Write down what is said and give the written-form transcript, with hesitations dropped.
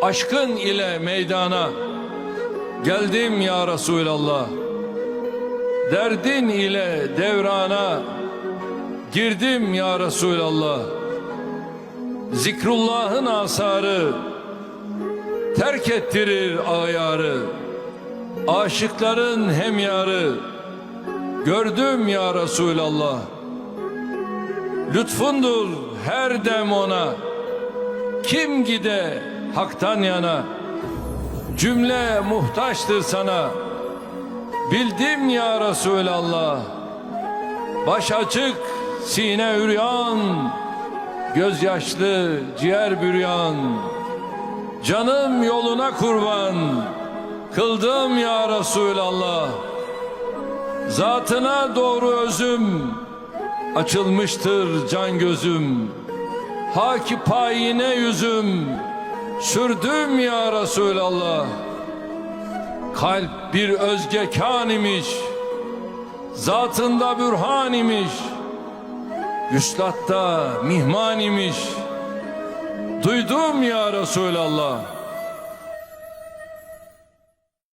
Aşkın ile meydana geldim ya Resulallah. Derdin ile devrana girdim ya Resulallah. Zikrullah'ın asarı terk ettirir ağyarı. Aşıkların hemyarı gördüm ya Resulallah. Lütfundur her dem ona, kim gide haktan yana. Cümle muhtaçtır sana, bildim ya Resulallah. Baş açık, sine üryan, gözyaşlı, ciğer büryan. Canım yoluna kurban, kıldım ya Resulallah. Zatına doğru özüm, açılmıştır can gözüm. Haki payine yüzüm, sürdüm ya Resulallah. Kalp bir özgekan imiş, zatında bürhan imiş, vüslatta mihman imiş. Duydum ya Resulallah.